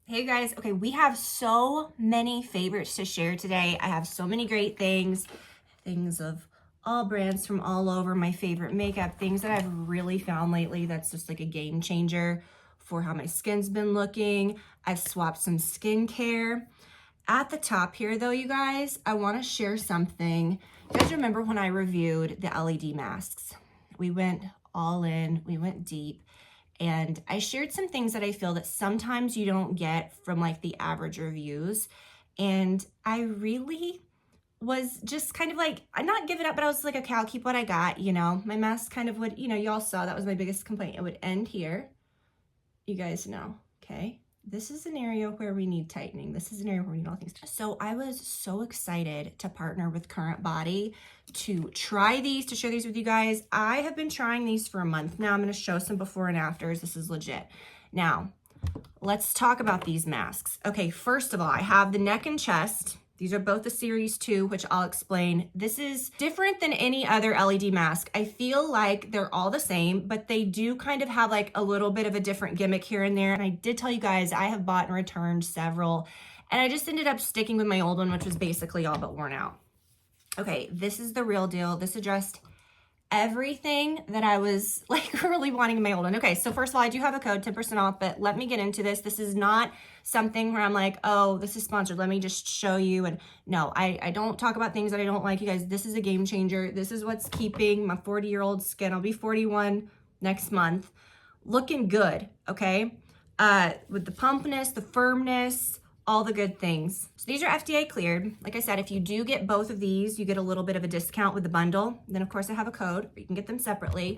Hey guys, okay, we have so many favorites to share today. I have so many great things of all brands from all over, my favorite makeup, things that I've really found lately that's just like a game changer for how my skin's been looking. I've swapped some skincare. At the top here though, you guys, I want to share something. You guys remember when I reviewed the LED masks? We went all in, we went deep. And I shared some things that I feel that sometimes you don't get from like the average reviews. And I really was just kind of like, I'm not giving up, but I was like, okay, I'll keep what I got. My mask kind of would, y'all saw that was my biggest complaint. It would end here. You guys know, okay? This is an area where we need tightening. This is an area where we need all things. So I was so excited to partner with Current Body to try these, to share these with you guys. I have been trying these for a month now. I'm gonna show some before and afters. This is legit. Now, let's talk about these masks. Okay, first of all, I have the neck and chest. These are both the series 2, which I'll explain. This is different than any other LED mask. I feel like they're all the same, but they do kind of have like a little bit of a different gimmick here and there. And I did tell you guys, I have bought and returned several, and I just ended up sticking with my old one, which was basically all but worn out. Okay, this is the real deal. This addressed everything that I was like really wanting in my old one. Okay, so first of all, I do have a code, 10% off, but let me get into this. This is not something where I'm like, oh, this is sponsored, let me just show you. And no, I don't talk about things that I don't like, you guys. This is a game changer. This is what's keeping my 40-year-old skin, I'll be 41 next month, looking good, okay? With the plumpness, the firmness, all the good things. So these are FDA cleared. Like I said, if you do get both of these, you get a little bit of a discount with the bundle. Then of course I have a code, but you can get them separately.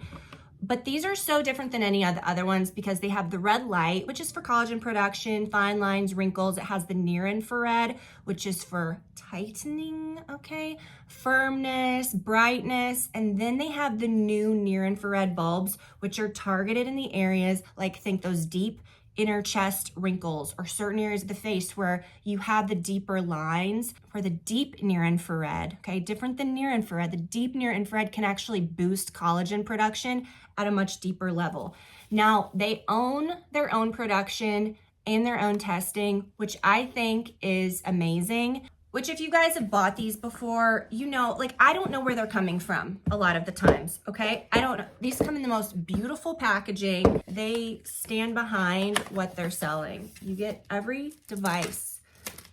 But these are so different than any of the other ones because they have the red light, which is for collagen production, fine lines, wrinkles. It has the near infrared, which is for tightening, okay? Firmness, brightness. And then they have the new near infrared bulbs, which are targeted in the areas like, think those deep inner chest wrinkles or certain areas of the face where you have the deeper lines. For the deep near infrared, okay, different than near infrared, the deep near infrared can actually boost collagen production at a much deeper level. Now, they own their own production and their own testing, which I think is amazing. Which if you guys have bought these before, you know, like I don't know where they're coming from a lot of the times, okay? I don't know. These come in the most beautiful packaging. They stand behind what they're selling. You get every device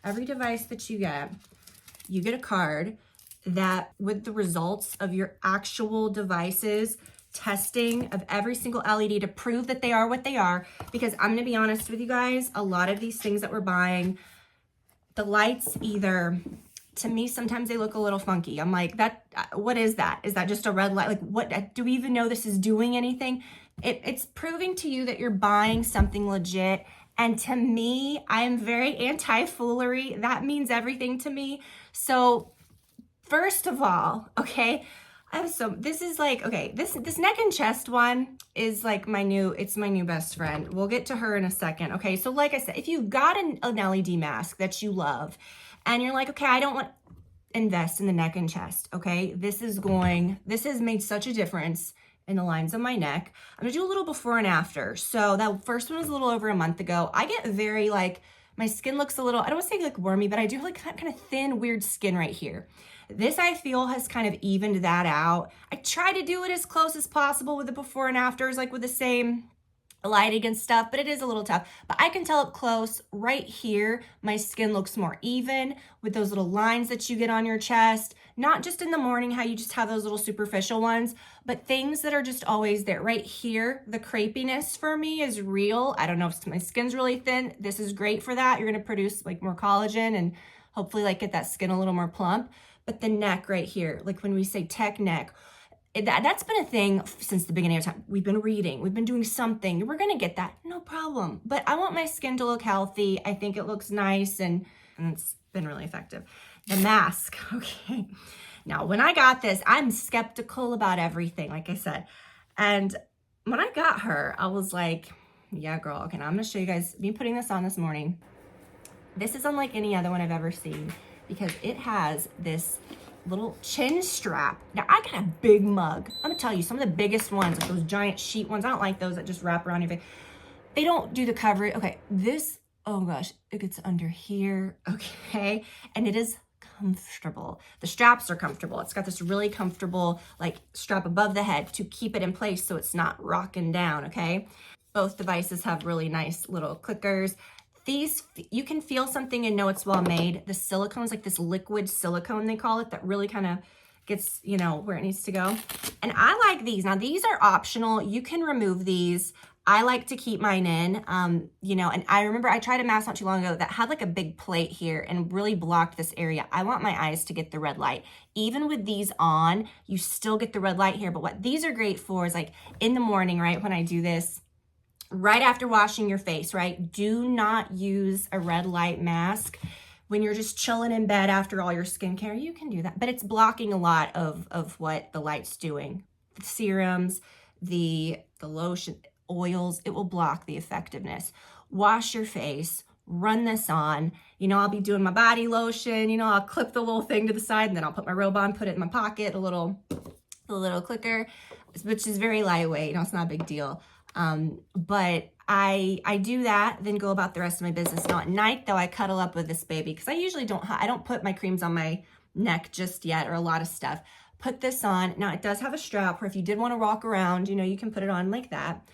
that you get a card that with the results of your actual devices, testing of every single LED to prove that they are what they are. Because I'm gonna be honest with you guys, a lot of these things that we're buying, the lights either, to me, sometimes they look a little funky. I'm like, what is that? Is that just a red light? Like, what, do we even know this is doing anything? It's proving to you that you're buying something legit. And to me, I'm very anti-foolery. That means everything to me. So first of all, okay, this is like, okay, this neck and chest one is like it's my new best friend. We'll get to her in a second. Okay, so like I said, if you've got an LED mask that you love and you're like, okay, I don't want to invest in the neck and chest, okay, this has made such a difference in the lines of my neck. I'm gonna do a little before and after. So that first one was a little over a month ago. I get very like, my skin looks a little, I don't want to say like wormy, but I do like kind of thin, weird skin right here. This I feel has kind of evened that out. I try to do it as close as possible with the before and afters, like with the same lighting and stuff, but it is a little tough. But I can tell up close right here, my skin looks more even with those little lines that you get on your chest, not just in the morning, how you just have those little superficial ones, but things that are just always there. Right here, the crepiness for me is real. I don't know if my skin's really thin. This is great for that. You're gonna produce like more collagen and hopefully like get that skin a little more plump. But the neck right here, like when we say tech neck, that's been a thing since the beginning of time. We've been reading, we've been doing something. We're gonna get that, no problem. But I want my skin to look healthy. I think it looks nice and it's been really effective. The mask, okay. Now, when I got this, I'm skeptical about everything, like I said. And when I got her, I was like, yeah, girl, okay, now I'm gonna show you guys, me putting this on this morning. This is unlike any other one I've ever seen because it has this little chin strap. Now I got a big mug. I'm gonna tell you, some of the biggest ones, like those giant sheet ones, I don't like those that just wrap around your face. They don't do the coverage. Okay, this oh gosh, it gets under here, okay? And it is comfortable. The straps are comfortable. It's got this really comfortable like strap above the head to keep it in place so it's not rocking down, okay? Both devices have really nice little clickers. These, you can feel something and know it's well made. The silicone is like this liquid silicone, they call it, that really kind of gets, you know, where it needs to go. And I like these. Now, these are optional. You can remove these. I like to keep mine in, you know, and I remember I tried a mask not too long ago that had like a big plate here and really blocked this area. I want my eyes to get the red light. Even with these on, you still get the red light here. But what these are great for is like in the morning, right, when I do this, right after washing your face, right? Do not use a red light mask when you're just chilling in bed after all your skincare. You can do that, but it's blocking a lot of what the light's doing. The serums, the lotion, oils, it will block the effectiveness. Wash your face, run this on. You know, I'll be doing my body lotion, you know, I'll clip the little thing to the side and then I'll put my robe on, put it in my pocket, the little clicker, which is very lightweight, you know, it's not a big deal. But I do that, then go about the rest of my business. Now at night though, I cuddle up with this baby because I usually I don't put my creams on my neck just yet, or a lot of stuff. Put this on. Now it does have a strap where if you did want to walk around, you know, you can put it on like that.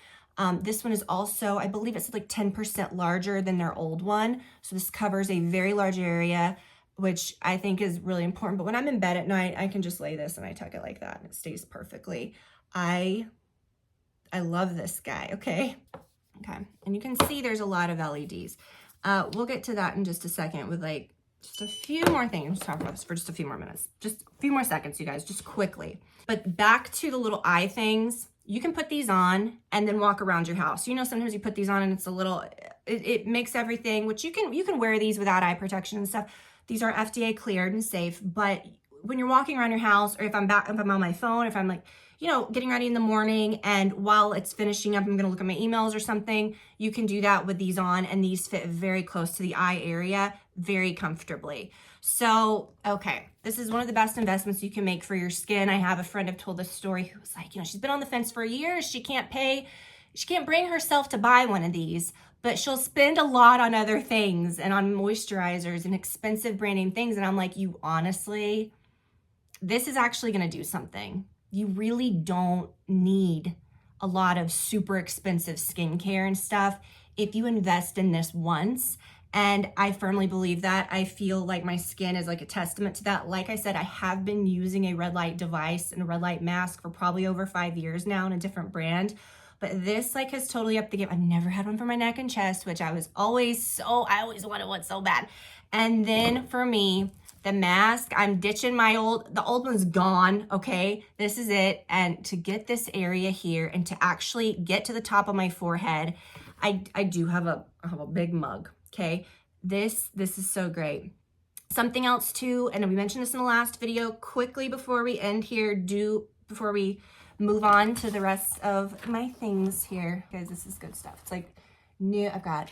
This one is also, I believe it's like 10% larger than their old one. So this covers a very large area, which I think is really important. But when I'm in bed at night, I can just lay this and I tuck it like that and it stays perfectly. I love this guy, okay? Okay, and you can see there's a lot of LEDs. We'll get to that in just a second with like just a few more things. Let's talk about this for just a few more minutes. Just a few more seconds, you guys, just quickly. But back to the little eye things. You can put these on and then walk around your house. You know, sometimes you put these on and it's a little, it makes everything, which you can wear these without eye protection and stuff. These are FDA cleared and safe, but when you're walking around your house, or if I'm on my phone, if I'm like, you know, getting ready in the morning and while it's finishing up, I'm going to look at my emails or something, you can do that with these on, and these fit very close to the eye area very comfortably. So, okay, this is one of the best investments you can make for your skin. I have a friend I've told this story who was like, you know, she's been on the fence for years. She can't bring herself to buy one of these, but she'll spend a lot on other things and on moisturizers and expensive brand name things. And I'm like, you honestly, this is actually going to do something. You really don't need a lot of super expensive skincare and stuff if you invest in this once. And I firmly believe that. I feel like my skin is like a testament to that. Like I said, I have been using a red light device and a red light mask for probably over 5 years now in a different brand. But this like has totally upped the game. I've never had one for my neck and chest, which I always wanted one so bad. And then for me, the mask, I'm ditching the old one's gone, okay? This is it. And to get this area here and to actually get to the top of my forehead, I do have a big mug, okay? This is so great. Something else too, and we mentioned this in the last video, quickly before we end here, before we move on to the rest of my things here. Guys, this is good stuff. It's like new, I've got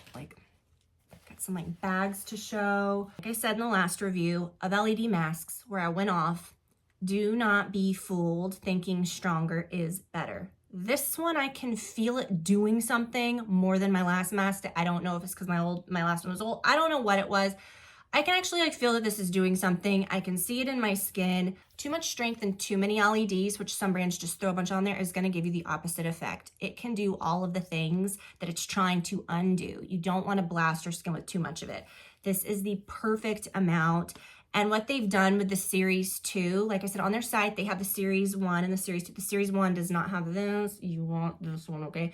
some like bags to show. Like I said in the last review of LED masks where I went off, do not be fooled thinking stronger is better. This one, I can feel it doing something more than my last mask. I don't know if it's because my last one was old. I don't know what it was. I can actually like feel that this is doing something. I can see it in my skin. Too much strength and too many LEDs, which some brands just throw a bunch on there, is going to give you the opposite effect. It can do all of the things that it's trying to undo. You don't want to blast your skin with too much of it. This is the perfect amount. And what they've done with the Series 2, like I said, on their site, they have the Series 1 and the Series 2. The Series 1 does not have this. You want this one, okay?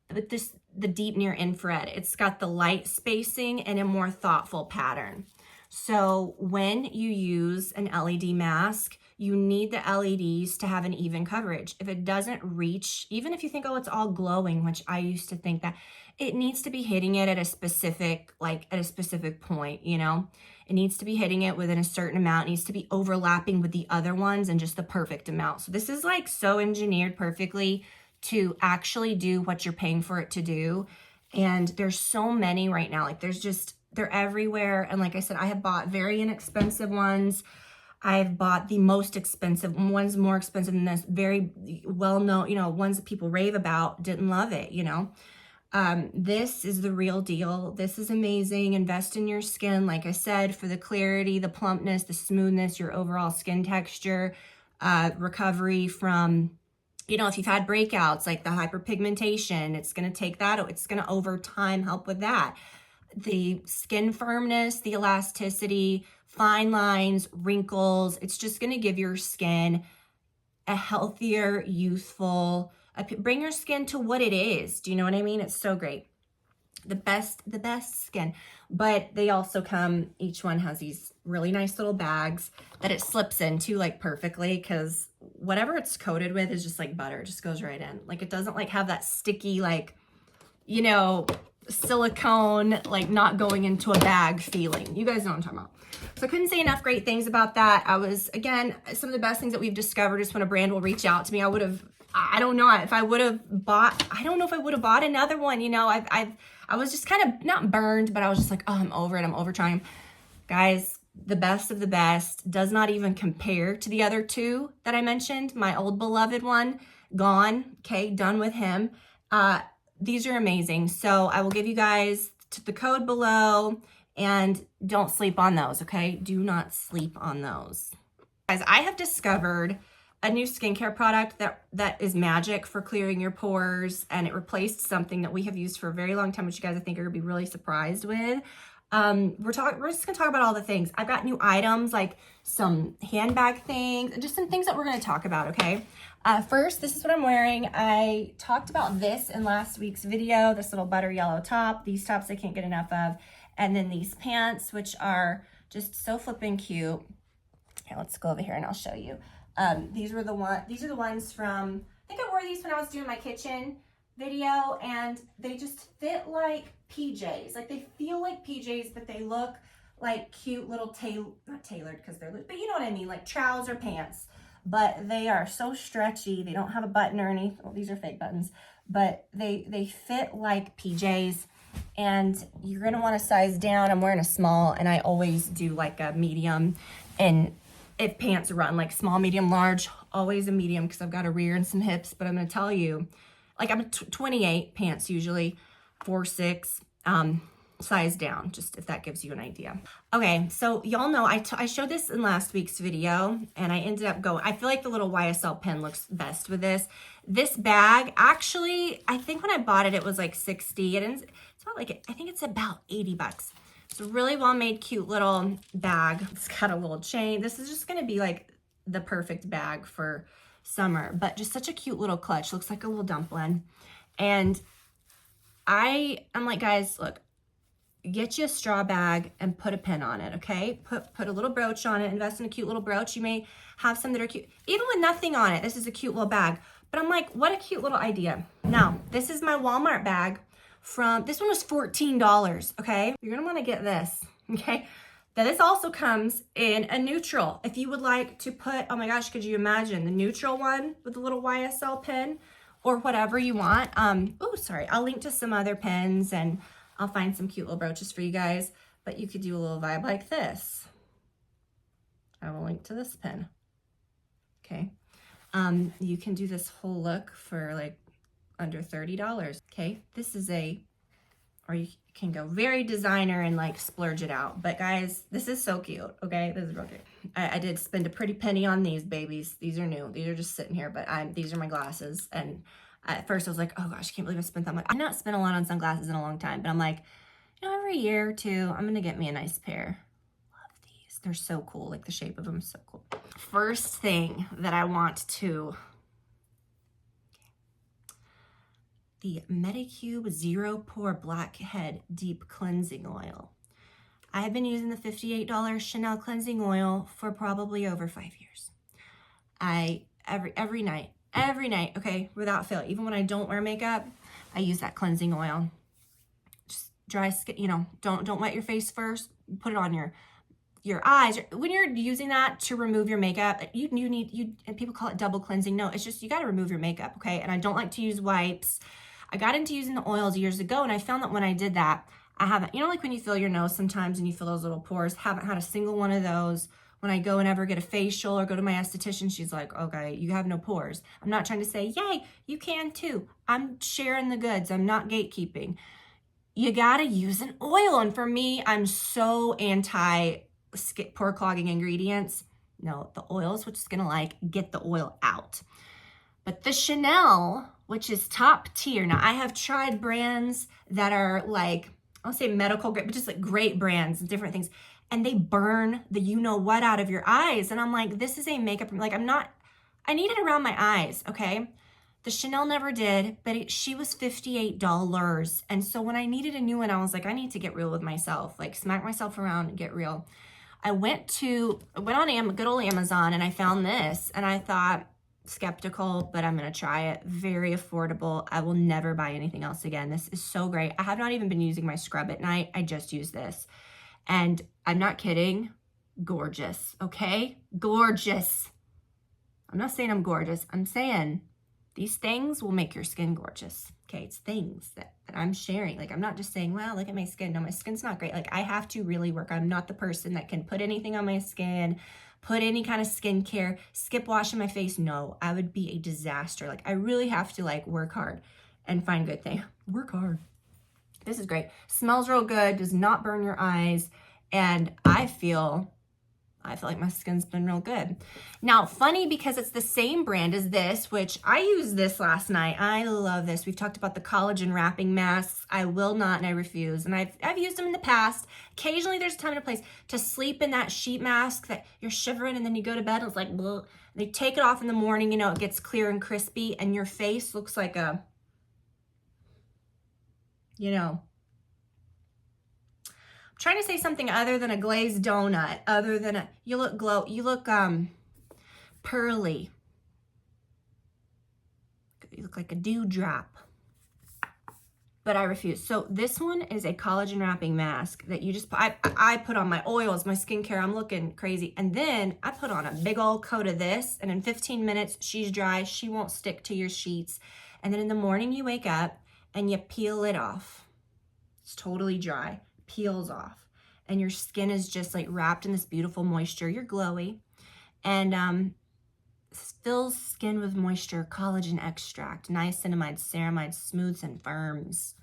But the deep near infrared, it's got the light spacing and a more thoughtful pattern. So when you use an LED mask, you need the LEDs to have an even coverage. If it doesn't reach, even if you think, oh, it's all glowing, which I used to think that, it needs to be hitting it at a specific point, you know? It needs to be hitting it within a certain amount. It needs to be overlapping with the other ones and just the perfect amount. So this is like so engineered perfectly to actually do what you're paying for it to do. And there's so many right now. Like they're everywhere. And like I said, I have bought very inexpensive ones. I've bought the most expensive ones, more expensive than this, very well-known, you know, ones that people rave about, didn't love it, you know. This is the real deal. This is amazing. Invest in your skin, like I said, for the clarity, the plumpness, the smoothness, your overall skin texture, recovery from, you know, if you've had breakouts like the hyperpigmentation, it's going to take that. It's going to over time help with that. The skin firmness, the elasticity, fine lines, wrinkles. It's just going to give your skin a healthier, youthful, bring your skin to what it is. Do you know what I mean? It's so great. The best skin. But they also come, each one has these really nice little bags that it slips into like perfectly, because whatever it's coated with is just like butter. It just goes right in. Like it doesn't like have that sticky, like, you know, silicone, like not going into a bag feeling. You guys know what I'm talking about. So I couldn't say enough great things about that. I was, again, some of the best things that we've discovered is when a brand will reach out to me. I don't know if I would have bought, I don't know if I would have bought another one. You know, I was just kind of not burned, but I was just like, oh, I'm over it. I'm over trying. Guys, the best of the best does not even compare to the other two that I mentioned. My old beloved one, gone. Okay, done with him. These are amazing. So I will give you guys the code below, and don't sleep on those, okay? Do not sleep on those. Guys, I have discovered a new skincare product that is magic for clearing your pores, and it replaced something that we have used for a very long time, which you guys I think are gonna be really surprised with. We're just gonna talk about all the things. I've got new items, like some handbag things, just some things that we're gonna talk about, okay? First, this is what I'm wearing. I talked about this in last week's video, this little butter yellow top. These tops I can't get enough of. And then these pants, which are just so flipping cute. Here, let's go over here and I'll show you. These are the ones from, I think I wore these when I was doing my kitchen video, and they just fit like PJs. Like they feel like PJs, but they look like cute little not tailored because they're, but you know what I mean, like trouser pants. But they are so stretchy. They don't have a button or anything. Well, these are fake buttons, but they fit like PJs. And you're gonna want to size down. I'm wearing a small, and I always do like a medium. And if pants run like small, medium, large, always a medium because I've got a rear and some hips. But I'm gonna tell you, like I'm a 28 pants usually, 4'6", size down, just if that gives you an idea. Okay, so y'all know I showed this in last week's video, and I ended up going, I feel like the little YSL pen looks best with this. This bag, actually, I think when I bought it, it was like 60. It's not like, I think it's about 80 bucks. It's a really well-made, cute little bag. It's got a little chain. This is just gonna be like the perfect bag for summer, but just such a cute little clutch. Looks like a little dumpling. And I'm like, guys, look, get you a straw bag and put a pin on it, okay? Put a little brooch on it, invest in a cute little brooch. You may have some that are cute. Even with nothing on it, this is a cute little bag. But I'm like, what a cute little idea. Now, this is my Walmart bag this one was $14, okay? You're gonna wanna get this, okay? Now this also comes in a neutral. If you would like to put, oh my gosh, could you imagine the neutral one with the little YSL pin or whatever you want. Oh, sorry, I'll link to some other pins, and I'll find some cute little brooches for you guys, but you could do a little vibe like this. I will link to this pin, okay? You can do this whole look for like under $30, okay? This is or you can go very designer and like splurge it out. But guys, this is so cute, okay? This is real cute. I did spend a pretty penny on these babies. These are new. These are just sitting here, but these are my glasses. And at first I was like, oh gosh, I can't believe I spent that much. I've not spent a lot on sunglasses in a long time, but I'm like, you know, every year or two, I'm gonna get me a nice pair. Love these. They're so cool. Like the shape of them is so cool. First thing that I want to, the Medicube Zero Pore Blackhead Deep Cleansing Oil. I have been using the $58 Chanel cleansing oil for probably over 5 years. Every night, okay, without fail. Even when I don't wear makeup, I use that cleansing oil. Just dry skin, you know, don't wet your face first. Put it on your eyes. When you're using that to remove your makeup, you need, and people call it double cleansing. No, it's just, you got to remove your makeup, okay? And I don't like to use wipes. I got into using the oils years ago, and I found that when I did that, I haven't, you know, like when you feel your nose sometimes and you feel those little pores, haven't had a single one of those when I go and ever get a facial or go to my esthetician, she's like, okay, you have no pores. I'm not trying to say, yay, you can too. I'm sharing the goods. I'm not gatekeeping. You gotta use an oil. And for me, I'm so anti pore clogging ingredients. No, the oil is what you're gonna like. Get the oil out. But the Chanel, which is top tier. Now, I have tried brands that are like, I'll say medical grade, but just like great brands and different things. And they burn the you-know-what out of your eyes. And I'm like, this is a makeup, like I need it around my eyes, okay? The Chanel never did, but she was $58. And so when I needed a new one, I was like, I need to get real with myself, like smack myself around and get real. I went on good old Amazon and I found this and I thought, skeptical, but I'm gonna try it. Very affordable. I will never buy anything else again. This is so great. I have not even been using my scrub at night. I just use this. And I'm not kidding. Gorgeous, okay? Gorgeous. I'm not saying I'm gorgeous. I'm saying these things will make your skin gorgeous. Okay, it's things that I'm sharing. Like, I'm not just saying, well, look at my skin. No, my skin's not great. Like, I have to really work. I'm not the person that can put anything on my skin, put any kind of skincare, skip washing my face. No, I would be a disaster. Like, I really have to like work hard and find good things. Work hard. This is great. Smells real good, does not burn your eyes. And I feel like my skin's been real good. Now, funny because it's the same brand as this, which I used this last night. I love this. We've talked about the collagen wrapping masks. I will not and I refuse. And I've used them in the past. Occasionally there's a time and a place to sleep in that sheet mask that you're shivering and then you go to bed and it's like, bleh. They take it off in the morning, you know, it gets clear and crispy and your face looks like a, you know, trying to say something other than a glazed donut, other than you look pearly. You look like a dewdrop. But I refuse. So this one is a collagen wrapping mask that you just, I put on my oils, my skincare, I'm looking crazy. And then I put on a big old coat of this and in 15 minutes, she's dry. She won't stick to your sheets. And then in the morning you wake up and you peel it off. It's totally dry. Peels off and your skin is just like wrapped in this beautiful moisture. You're glowy and fills skin with moisture, collagen extract, niacinamide, ceramide, smooths and firms.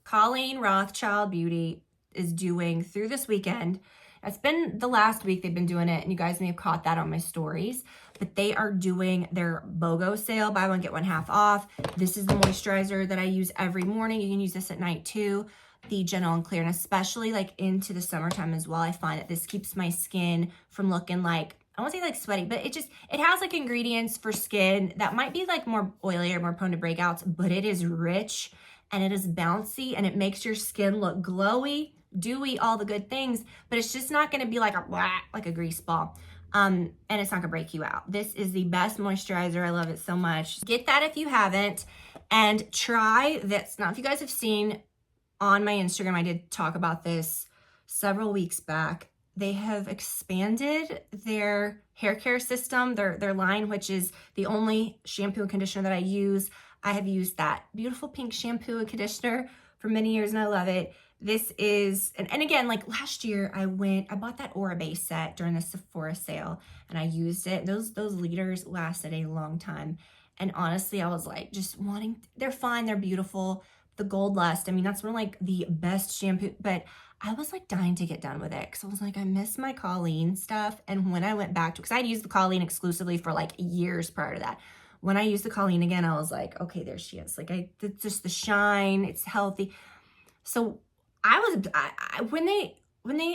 Colleen Rothschild Beauty is doing through this weekend. It's been the last week they've been doing it and you guys may have caught that on my stories, but they are doing their BOGO sale, buy one, get one half off. This is the moisturizer that I use every morning. You can use this at night too. The Gentle and Clear, and especially like into the summertime as well. I find that this keeps my skin from looking like, I won't say like sweaty, but it has like ingredients for skin that might be like more oily or more prone to breakouts, but it is rich and it is bouncy and it makes your skin look glowy, dewy, all the good things, but it's just not going to be like a grease ball. And it's not gonna break you out. This is the best moisturizer. I love it so much. Get that if you haven't, and try this. Now, if you guys have seen on my Instagram, I did talk about this several weeks back. They have expanded their hair care system, their line, which is the only shampoo and conditioner that I use. I have used that beautiful pink shampoo and conditioner for many years and I love it. This is, and again, like last year I bought that Aura Base set during the Sephora sale and I used it. Those liters lasted a long time. And honestly, I was like just they're fine, they're beautiful. The Gold Lust, I mean, that's one of like the best shampoo, but I was like dying to get done with it because I was like, I miss my Colleen stuff. And when I went back to, because I'd used the Colleen exclusively for like years prior to that. When I used the Colleen again, I was like, okay, there she is. Like it's just the shine, it's healthy. So when they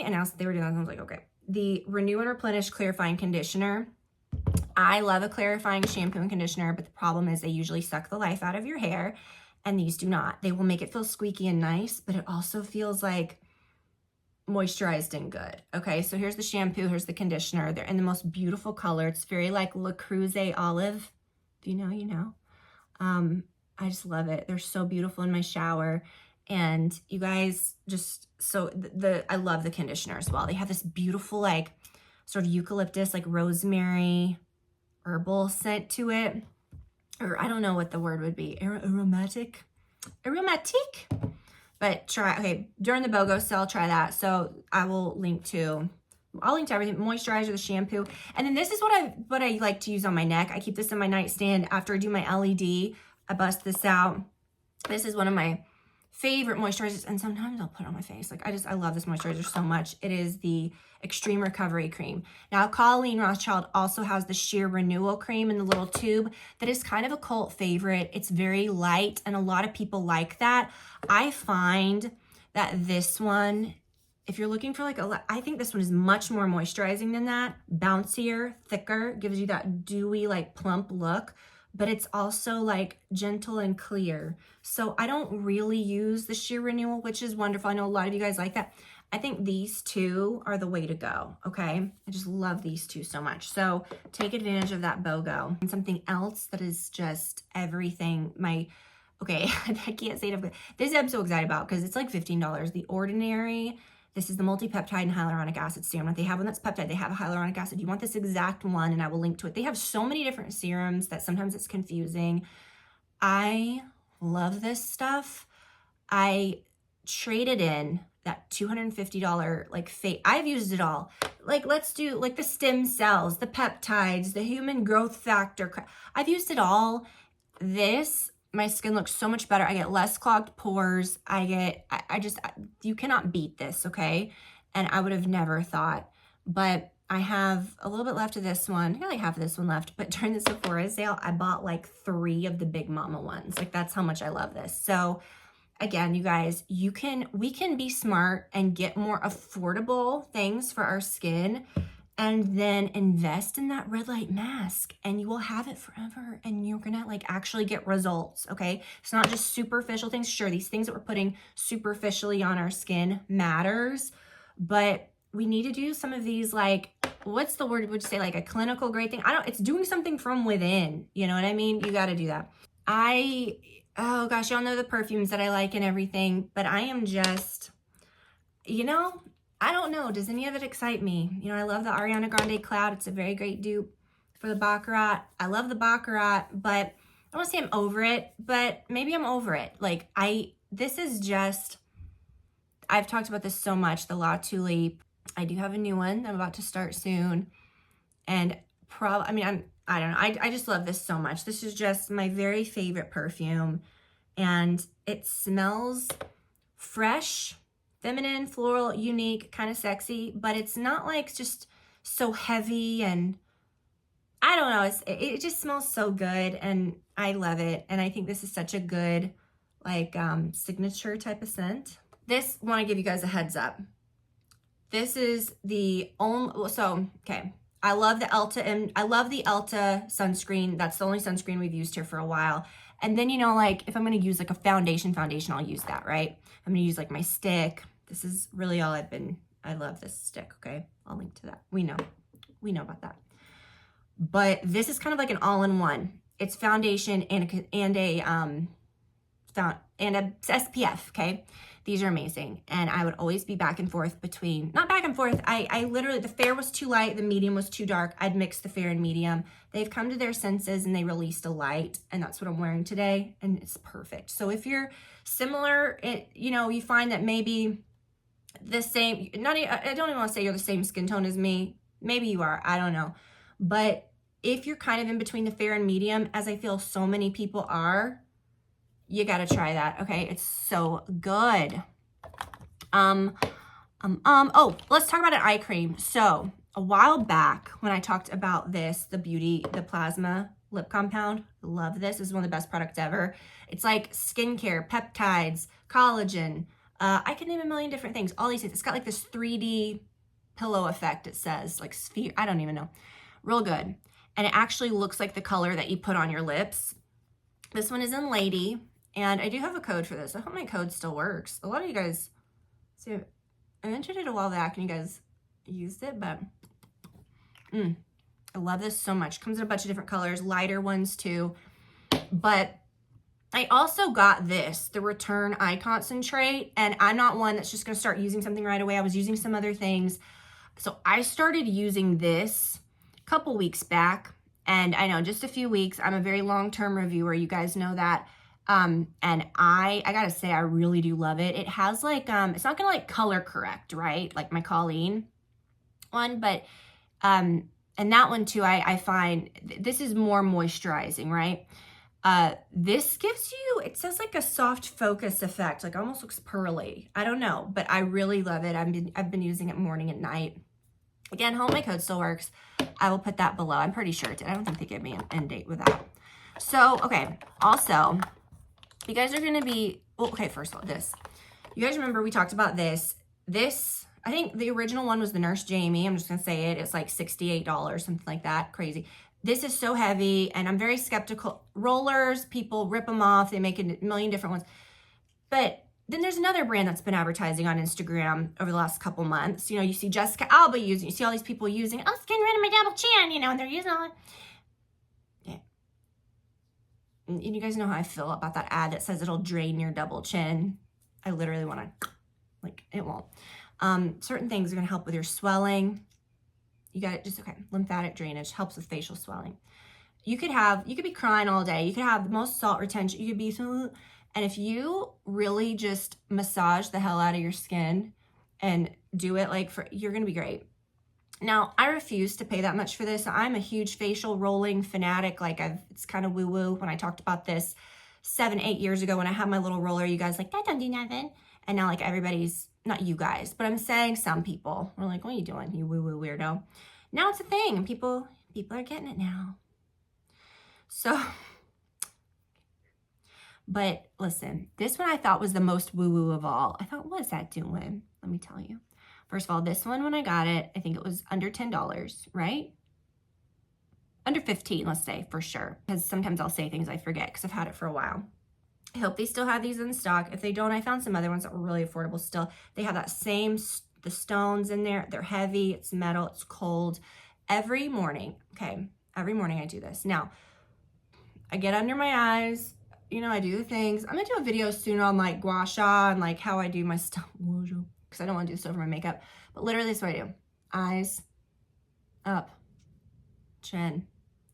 announced that they were doing that, I was like, okay, the Renew and Replenish Clarifying Conditioner. I love a clarifying shampoo and conditioner, but the problem is they usually suck the life out of your hair. And these do not. They will make it feel squeaky and nice, but it also feels like moisturized and good. Okay, so here's the shampoo, here's the conditioner. They're in the most beautiful color. It's very like Le Creuset olive. If you know, you know. I just love it. They're so beautiful in my shower. And you guys just, so I love the conditioner as well. They have this beautiful like sort of eucalyptus, like rosemary herbal scent to it. Or I don't know what the word would be, aromatic, but try, okay, during the BOGO sale, try that. So I will link to I'll link to everything. Moisturizer, the shampoo. And then this is what I like to use on my neck. I keep this in my nightstand after I do my LED. I bust this out. This is one of my favorite moisturizers, and sometimes I'll put it on my face. Like I love this moisturizer so much. It is the Extreme Recovery Cream. Now, Colleen Rothschild also has the Sheer Renewal Cream in the little tube that is kind of a cult favorite. It's very light, and a lot of people like that. I find that this one, if you're looking for like I think this one is much more moisturizing than that. Bouncier, thicker, gives you that dewy, like plump look, but it's also like gentle and clear. So I don't really use the Sheer Renewal, which is wonderful. I know a lot of you guys like that. I think these two are the way to go, okay? I just love these two so much. So take advantage of that BOGO. And something else that is just everything, okay, I can't say it. This I'm so excited about because it's like $15. The Ordinary, this is the multi-peptide and hyaluronic acid serum. They have one that's peptide, they have a hyaluronic acid. You want this exact one, and I will link to it. They have so many different serums that sometimes it's confusing. I love this stuff. I traded in that $250 like I've used it all. Like let's do like the stem cells, the peptides, the human growth factor. I've used it all. My skin looks so much better. I get less clogged pores. You cannot beat this, okay? And I would have never thought, but I have a little bit left of this one. I only have this one left, but during the Sephora sale, I bought like 3 of the Big Mama ones. Like that's how much I love this. So again, you guys, we can be smart and get more affordable things for our skin and then invest in that red light mask, and you will have it forever, and you're gonna like actually get results, okay? It's not just superficial things. Sure, these things that we're putting superficially on our skin matters, but we need to do some of these, like, what's the word would you say, like a clinical grade thing? It's doing something from within, you know what I mean? You got to do that. Oh gosh, y'all know the perfumes that I like and everything, but I am just, I don't know. Does any of it excite me? I love the Ariana Grande Cloud. It's a very great dupe for the Baccarat. I love the Baccarat, but I don't want to say I'm over it, but maybe I'm over it. Like this is just, I've talked about this so much, the La Tulipe. I do have a new one that I'm about to start soon. And I don't know. I just love this so much. This is just my very favorite perfume. And it smells fresh, feminine, floral, unique, kind of sexy, but it's not like just so heavy, and I don't know. It just smells so good, and I love it. And I think this is such a good like signature type of scent. This, want to give you guys a heads up. This is the only, okay. I love the Elta, and I love the Elta sunscreen. That's the only sunscreen we've used here for a while. And then, like if I'm going to use like a foundation, I'll use that, right? I'm going to use like my stick. This is really all I love this stick, okay? I'll link to that. We know about that. But this is kind of like an all-in-one. It's foundation and a SPF, okay? These are amazing. And I would always be back and forth between, not back and forth, I literally, the fair was too light, the medium was too dark. I'd mix the fair and medium. They've come to their senses and they released a light, and that's what I'm wearing today, and it's perfect. So if you're similar, you find that maybe the same, I don't even want to say you're the same skin tone as me. Maybe you are, I don't know. But if you're kind of in between the fair and medium, as I feel so many people are, you got to try that, okay? It's so good. Oh, let's talk about an eye cream. So a while back when I talked about this, the Plasma Lip Compound, love this. This is one of the best products ever. It's like skincare, peptides, collagen. I can name a million different things. All these things. It's got like this 3D pillow effect. It says like sphere. I don't even know. Real good. And it actually looks like the color that you put on your lips. This one is in Lady. And I do have a code for this. I hope my code still works. A lot of you guys, see, I mentioned it a while back and you guys used it, but I love this so much. Comes in a bunch of different colors, lighter ones too. But I also got this, the Return Eye Concentrate, and I'm not one that's just gonna start using something right away. I was using some other things. So I started using this a couple weeks back, and I know just a few weeks. I'm a very long-term reviewer, you guys know that. And I gotta say, I really do love it. It has like, it's not gonna like color correct, right? Like my Colleen, one, but and that one too, I find this is more moisturizing, right? This gives you, it says like a soft focus effect, like almost looks pearly. I don't know, but I really love it. I've been using it morning and night. Again, Home My Code still works. I will put that below. I'm pretty sure it did. I don't think they gave me an end date with that. So, okay. Also, you guys are going to be, well, okay, first of all, this. You guys remember we talked about this. This, I think the original one was the Nurse Jamie. I'm just going to say it. It's like $68, something like that. Crazy. This is so heavy, and I'm very skeptical. Rollers, people rip them off. They make a million different ones. But then there's another brand that's been advertising on Instagram over the last couple months. You know, you see Jessica Alba using, you see all these people using, oh, it's getting rid of my double chin, you know, and they're using all that. Yeah. And you guys know how I feel about that ad that says it'll drain your double chin. I literally want to, like, it won't. Certain things are going to help with your swelling. You got it, just, okay, lymphatic drainage helps with facial swelling. You could be crying all day. You could have the most salt retention. You could be so, and if you really just massage the hell out of your skin and do it like you're going to be great. Now, I refuse to pay that much for this. I'm a huge facial rolling fanatic. Like it's kind of woo-woo. When I talked about this 7-8 years ago when I had my little roller, you guys like, that don't do nothing. And now like everybody's, not you guys, but I'm saying some people were like, what are you doing, you woo-woo weirdo? Now it's a thing, and people are getting it now. So, but listen, this one I thought was the most woo-woo of all. I thought, what is that doing? Let me tell you. First of all, this one, when I got it, I think it was under $10, right? Under 15, let's say, for sure. Because sometimes I'll say things I forget because I've had it for a while. I hope they still have these in stock. If they don't, I found some other ones that were really affordable still. They have that same, the stones in there. They're heavy. It's metal. It's cold. Every morning, okay, every morning I do this. Now, I get under my eyes. You know, I do the things. I'm going to do a video soon on like gua sha and like how I do my stuff. Because I don't want to do this over my makeup. But literally this is what I do. Eyes, up, chin.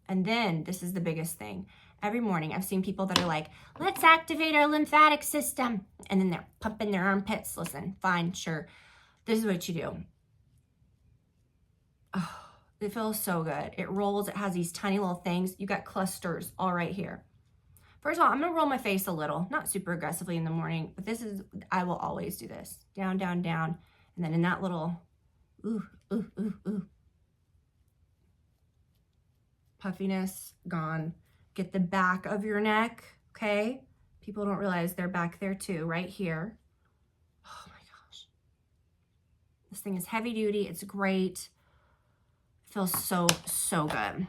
And then this is the biggest thing. Every morning I've seen people that are like, let's activate our lymphatic system. And then they're pumping their armpits. Listen, fine, sure. This is what you do. Oh, it feels so good. It rolls. It has these tiny little things. You got clusters all right here. First of all, I'm going to roll my face a little, not super aggressively in the morning, but this is, I will always do this. Down, down, down. And then in that little, ooh, ooh, ooh, ooh. Puffiness, gone. Get the back of your neck, okay? People don't realize they're back there too, right here. Oh my gosh. This thing is heavy duty. It's great. Feels so, so good.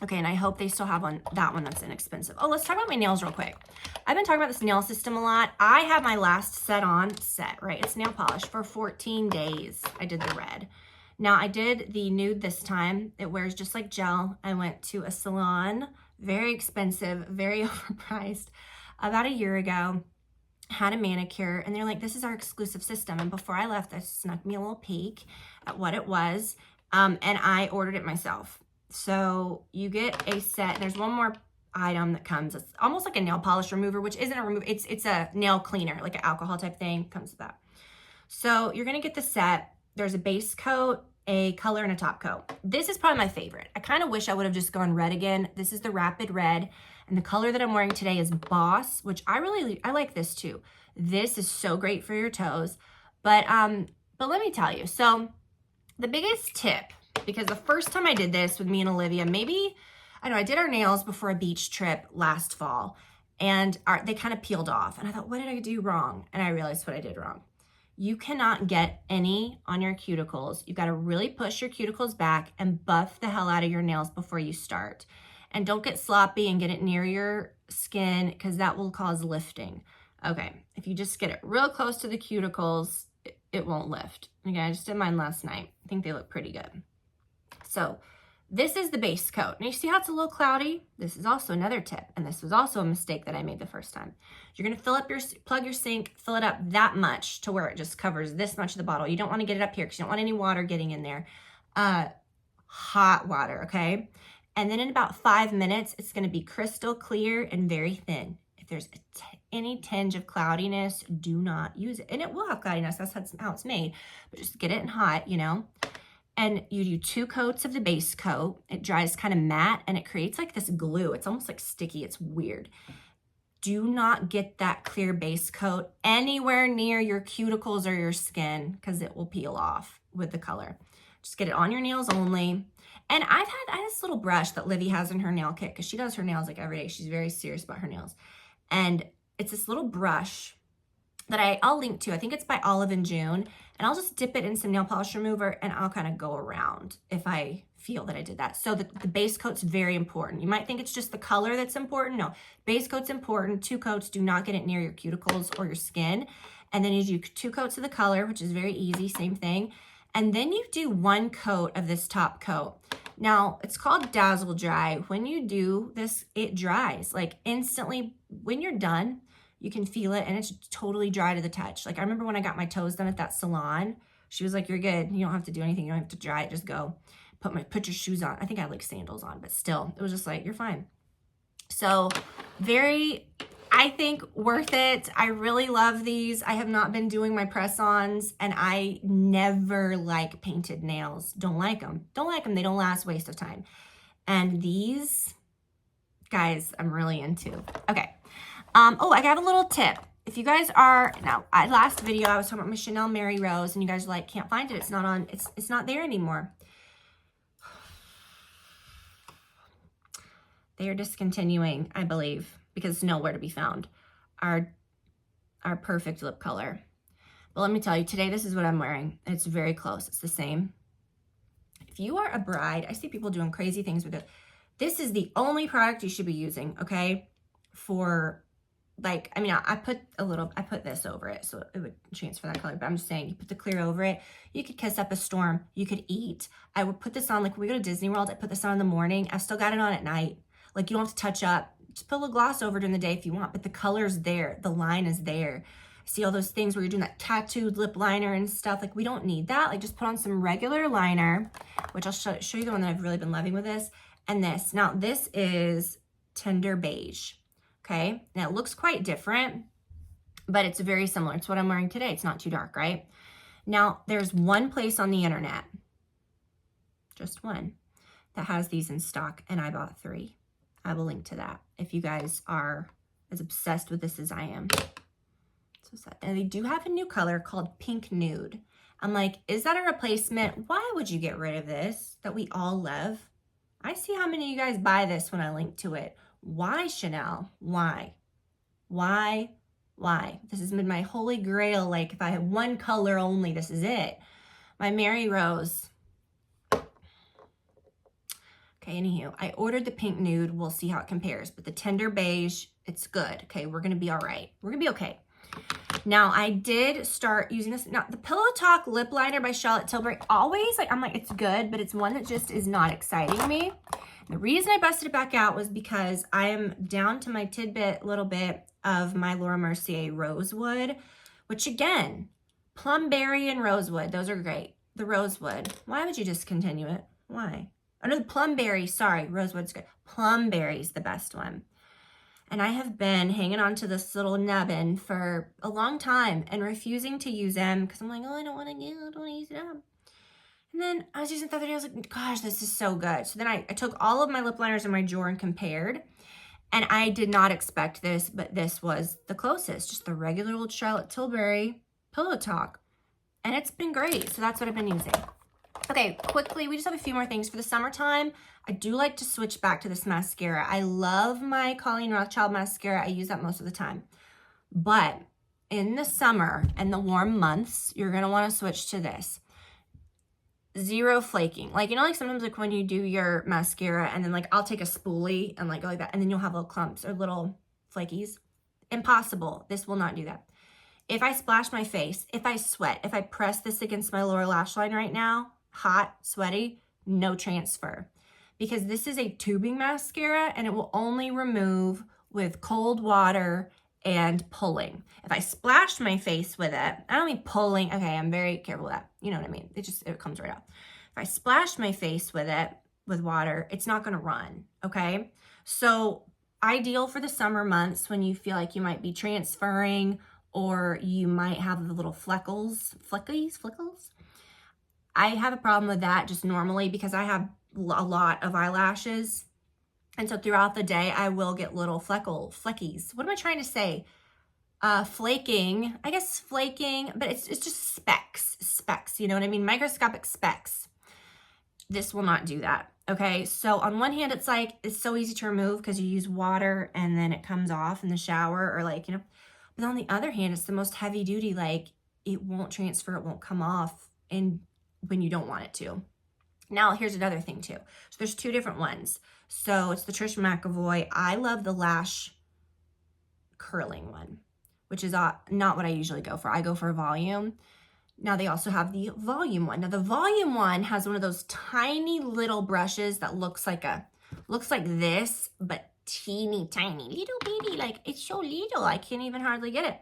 Okay, and I hope they still have that one that's inexpensive. Oh, let's talk about my nails real quick. I've been talking about this nail system a lot. I have my last set, right? It's nail polish for 14 days. I did the red. Now, I did the nude this time. It wears just like gel. I went to a salon, very expensive, very overpriced, about a year ago. Had a manicure, and they're like, this is our exclusive system. And before I left, I snuck me a little peek at what it was, and I ordered it myself. So you get a set. There's one more item that comes. It's almost like a nail polish remover, which isn't a remover. It's a nail cleaner, like an alcohol type thing. Comes with that. So you're going to get the set. There's a base coat, a color, and a top coat. This is probably my favorite. I kind of wish I would have just gone red again. This is the Rapid Red. And the color that I'm wearing today is Boss, which I like this too. This is so great for your toes. But let me tell you. So the biggest tip, because the first time I did this with me and Olivia, maybe, I don't know, I did our nails before a beach trip last fall, and they kind of peeled off. And I thought, what did I do wrong? And I realized what I did wrong. You cannot get any on your cuticles. You got to really push your cuticles back and buff the hell out of your nails before you start. And don't get sloppy and get it near your skin, because that will cause lifting. Okay, if you just get it real close to the cuticles, it won't lift. Again, I just did mine last night. I think they look pretty good. So this is the base coat. And you see how it's a little cloudy? This is also another tip. And this was also a mistake that I made the first time. You're going to plug your sink, fill it up that much to where it just covers this much of the bottle. You don't want to get it up here because you don't want any water getting in there. Hot water, okay? And then in about 5 minutes, it's going to be crystal clear and very thin. If there's any tinge of cloudiness, do not use it. And it will have cloudiness. That's how it's made. But just get it in hot, you know. And you do 2 coats of the base coat. It dries kind of matte and it creates like this glue. It's almost like sticky. It's weird. Do not get that clear base coat anywhere near your cuticles or your skin because it will peel off with the color. Just get it on your nails only. And I had this little brush that Livy has in her nail kit because she does her nails like every day. She's very serious about her nails. And it's this little brush that I'll link to. I think it's by Olive and June. And I'll just dip it in some nail polish remover and I'll kind of go around if I feel that I did that. So the base coat's very important. You might think it's just the color that's important. No, base coat's important. 2 coats, do not get it near your cuticles or your skin. And then you do 2 coats of the color, which is very easy, same thing. And then you do 1 coat of this top coat. Now, it's called Dazzle Dry. When you do this, it dries like instantly. When you're done, you can feel it and it's totally dry to the touch. Like I remember when I got my toes done at that salon, she was like, you're good. You don't have to do anything. You don't have to dry it. Just go put your shoes on. I think I had like sandals on, but still it was just like, you're fine. So very, I think worth it. I really love these. I have not been doing my press-ons and I never like painted nails. Don't like them. Don't like them. They don't last, waste of time. And these guys, I'm really into. Okay. Oh, I got a little tip. If you guys are, now, last video, I was talking about my Chanel Mary Rose, and you guys are like, can't find it. It's not on, it's not there anymore. They are discontinuing, I believe, because it's nowhere to be found. Our perfect lip color. But let me tell you, today, this is what I'm wearing. It's very close. It's the same. If you are a bride, I see people doing crazy things with it. This is the only product you should be using, okay? For like, I mean, I put this over it so it would transfer that color, but I'm just saying, you put the clear over it, you could kiss up a storm, you could eat. I would put this on, like when we go to Disney World, I put this on in the morning, I still got it on at night. Like you don't have to touch up, just put a little gloss over during the day if you want, but the color's there, the line is there. See all those things where you're doing that tattooed lip liner and stuff, like we don't need that. Like just put on some regular liner, which I'll show you the one that I've really been loving with this, and this. Now this is Tender Beige. Okay, now it looks quite different, but it's very similar. It's what I'm wearing today. It's not too dark, right? Now, there's one place on the internet, just one, that has these in stock, and I bought 3. I will link to that if you guys are as obsessed with this as I am. So sad. And they do have a new color called Pink Nude. I'm like, is that a replacement? Why would you get rid of this that we all love? I see how many of you guys buy this when I link to it. Why, Chanel? Why? Why? Why? This has been my holy grail. Like if I have one color only, this is it. My Mary Rose. Okay, anywho, I ordered the Pink Nude. We'll see how it compares. But the Tender Beige, it's good. Okay, we're going to be all right. We're going to be okay. Now, I did start using this. Now, the Pillow Talk Lip Liner by Charlotte Tilbury, always, like, I'm like, it's good, but it's one that just is not exciting me. The reason I busted it back out was because I am down to my little bit of my Laura Mercier Rosewood, which again, Plumberry and Rosewood, those are great. The Rosewood, why would you discontinue it? Why? Oh no, the Plumberry, sorry, Rosewood's good. Plumberry's the best one. And I have been hanging on to this little nubbin for a long time and refusing to use them because I'm like, oh, I don't want to use it up. And then I was using it the other day, I was like, gosh, this is so good. So then I took all of my lip liners in my drawer and compared. And I did not expect this, but this was the closest. Just the regular old Charlotte Tilbury Pillow Talk. And it's been great. So that's what I've been using. Okay, quickly, we just have a few more things for the summertime. I do like to switch back to this mascara. I love my Colleen Rothschild mascara. I use that most of the time. But in the summer and the warm months, you're going to want to switch to this. Zero flaking. Like, you know, like sometimes like when you do your mascara and then like I'll take a spoolie and like go like that and then you'll have little clumps or little flakies. Impossible. This will not do that. If I splash my face, if I sweat, if I press this against my lower lash line right now, hot, sweaty, no transfer. Because this is a tubing mascara and it will only remove with cold water and pulling. If I splash my face with it, I don't mean pulling. Okay, I'm very careful with that. You know what I mean? It comes right out. If I splash my face with it, with water, it's not gonna run, okay? So ideal for the summer months when you feel like you might be transferring or you might have the little fleckles. I have a problem with that just normally because I have a lot of eyelashes. And so throughout the day, I will get little fleckies. What am I trying to say? Flaking, I guess flaking, but it's just specks, you know what I mean? Microscopic specks. This will not do that. Okay, so on one hand, it's so easy to remove because you use water and then it comes off in the shower or like, you know, but on the other hand, it's the most heavy duty, like it won't transfer, it won't come off and when you don't want it to. Now, here's another thing too. So there's two different ones. So it's the Trish McEvoy. I love the lash curling one, which is not what I usually go for. I go for volume. Now they also have the volume one. Now the volume one has one of those tiny little brushes that looks like this, but teeny tiny, little bitty, like it's so little, I can't even hardly get it.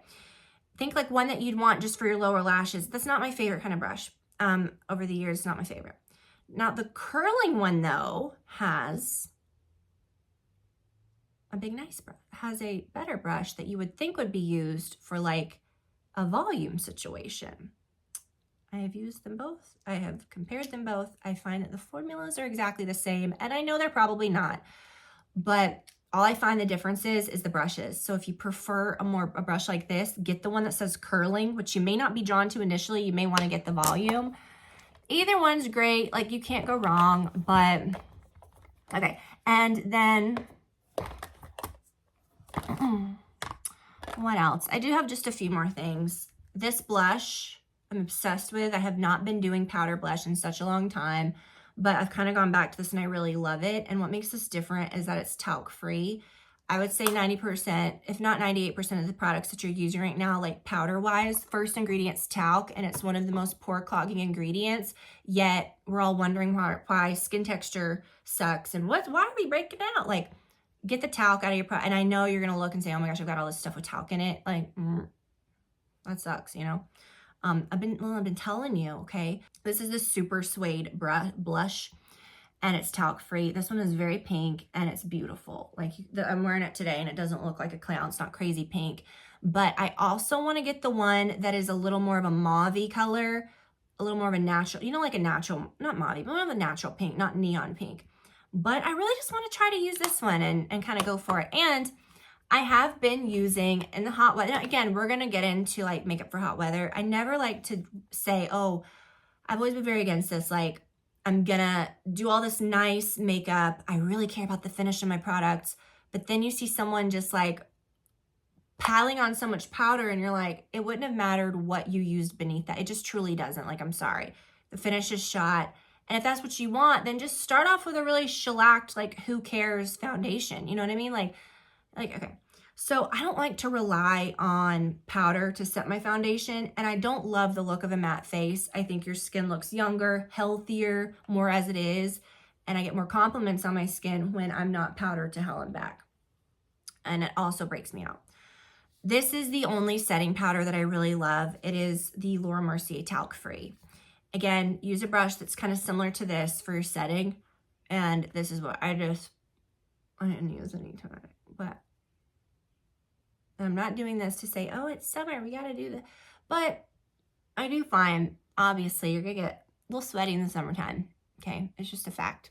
Think like one that you'd want just for your lower lashes. That's not my favorite kind of brush. Over the years, not my favorite. Now the curling one though has a big nice brush, has a better brush that you would think would be used for like a volume situation. I have used them both. I have compared them both. I find that the formulas are exactly the same, and I know they're probably not, but all I find the difference is the brushes. So if you prefer a brush like this, get the one that says curling, which you may not be drawn to initially. You may want to get the volume. Either one's great. Like you can't go wrong, but okay. And then what else? I do have just a few more things. This blush I'm obsessed with. I have not been doing powder blush in such a long time, but I've kind of gone back to this and I really love it. And what makes this different is that it's talc free. I would say 90%, if not 98% of the products that you're using right now, like powder wise, first ingredient's talc, and it's one of the most pore clogging ingredients, yet we're all wondering why skin texture sucks and why are we breaking out? Like, get the talc out of your product. And I know you're going to look and say, oh my gosh, I've got all this stuff with talc in it. Like, that sucks, you know? I've been telling you, okay? This is the Super Suede blush, and it's talc free. This one is very pink, and it's beautiful. Like, I'm wearing it today, and it doesn't look like a clown. It's not crazy pink. But I also want to get the one that is a little more of a mauve-y color, a little more of a natural, you know, like a natural, not mauve, but more of a natural pink, not neon pink. But I really just want to try to use this one and kind of go for it. And I have been using in the hot weather. Again, we're going to get into like makeup for hot weather. I never like to say, oh, I've always been very against this. Like, I'm going to do all this nice makeup. I really care about the finish of my products. But then you see someone just like piling on so much powder and you're like, it wouldn't have mattered what you used beneath that. It just truly doesn't. Like, I'm sorry. The finish is shot. And if that's what you want, then just start off with a really shellacked, like, who cares foundation. You know what I mean? Like, okay. So I don't like to rely on powder to set my foundation, and I don't love the look of a matte face. I think your skin looks younger, healthier, more as it is, and I get more compliments on my skin when I'm not powdered to hell and back. And it also breaks me out. This is the only setting powder that I really love. It is the Laura Mercier Talc Free. Again, use a brush that's kind of similar to this for your setting, and this is what I didn't use any time, but I'm not doing this to say, oh, it's summer, we got to do this. But I do find, obviously, you're going to get a little sweaty in the summertime. Okay. It's just a fact.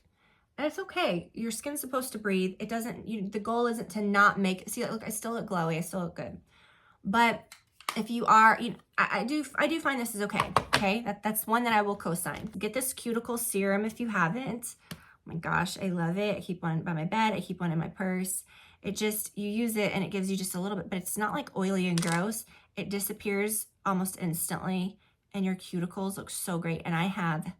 And it's okay. Your skin's supposed to breathe. It doesn't, the goal isn't to not make, see, look, I still look glowy. I still look good. But if you are, I do find this is okay. Okay. That's one that I will co-sign. Get this cuticle serum if you haven't. Oh my gosh, I love it. I keep one by my bed. I keep one in my purse. It just, you use it and it gives you just a little bit, but it's not like oily and gross. It disappears almost instantly and your cuticles look so great. And I have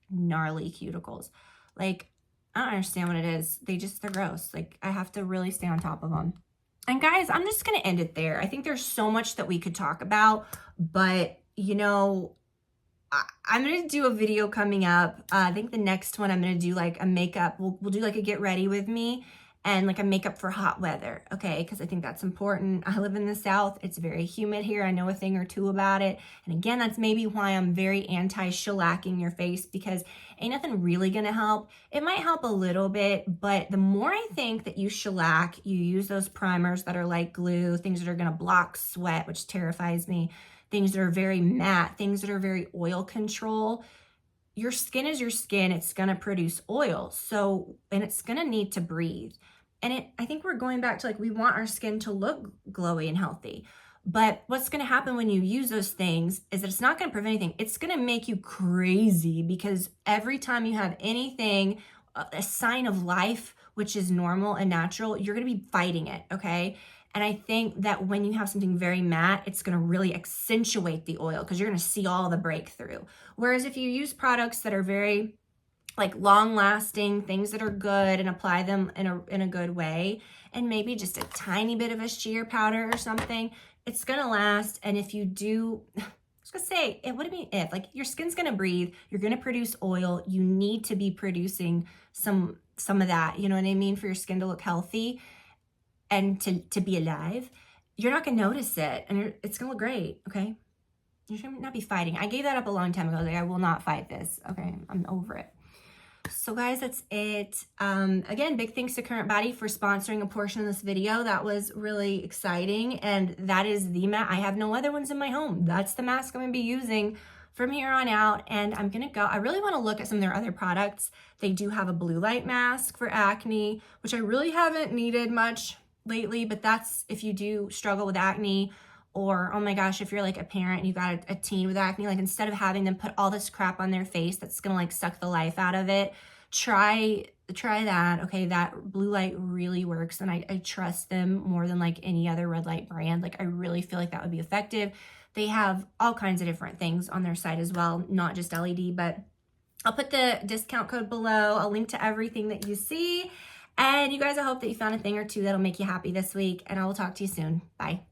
gnarly cuticles. Like, I don't understand what it is. They're gross. Like, I have to really stay on top of them. And guys, I'm just going to end it there. I think there's so much that we could talk about, but you know, I'm going to do a video coming up. I think the next one I'm going to do like a makeup. We'll do like a get ready with me and like a makeup for hot weather. Okay. Because I think that's important. I live in the South. It's very humid here. I know a thing or two about it. And again, that's maybe why I'm very anti shellacking your face, because ain't nothing really going to help. It might help a little bit, but the more I think that you shellac, you use those primers that are like glue, things that are going to block sweat, which terrifies me, things that are very matte, things that are very oil control, your skin is your skin. It's going to produce oil. So, and it's going to need to breathe. And I think we're going back to like, we want our skin to look glowy and healthy. But what's going to happen when you use those things is that it's not going to prevent anything. It's going to make you crazy, because every time you have anything, a sign of life, which is normal and natural, you're going to be fighting it. Okay. And I think that when you have something very matte, it's going to really accentuate the oil, because you're going to see all the breakthrough. Whereas if you use products that are very like long lasting, things that are good, and apply them in a good way, and maybe just a tiny bit of a sheer powder or something, it's going to last. And if you do, I was going to say, it wouldn't be if, like, your skin's going to breathe, you're going to produce oil. You need to be producing some of that, you know what I mean? For your skin to look healthy and to be alive. You're not going to notice it, and it's going to look great. Okay. You should not be fighting. I gave that up a long time ago. I was like, I will not fight this. Okay. I'm over it. So guys, that's it. Again, big thanks to Current Body for sponsoring a portion of this video. That was really exciting. And that is the mask. I have no other ones in my home. That's the mask I'm going to be using from here on out. And I'm going to go, I really want to look at some of their other products. They do have a blue light mask for acne, which I really haven't needed much lately, but that's if you do struggle with acne, or, oh my gosh, if you're like a parent and you got a teen with acne, like instead of having them put all this crap on their face that's gonna like suck the life out of it, try that. Okay, that blue light really works, and I trust them more than like any other red light brand. Like, I really feel like that would be effective. They have all kinds of different things on their site as well, not just LED, but I'll put the discount code below. I'll link to everything that you see. And you guys, I hope that you found a thing or two that'll make you happy this week, and I will talk to you soon. Bye.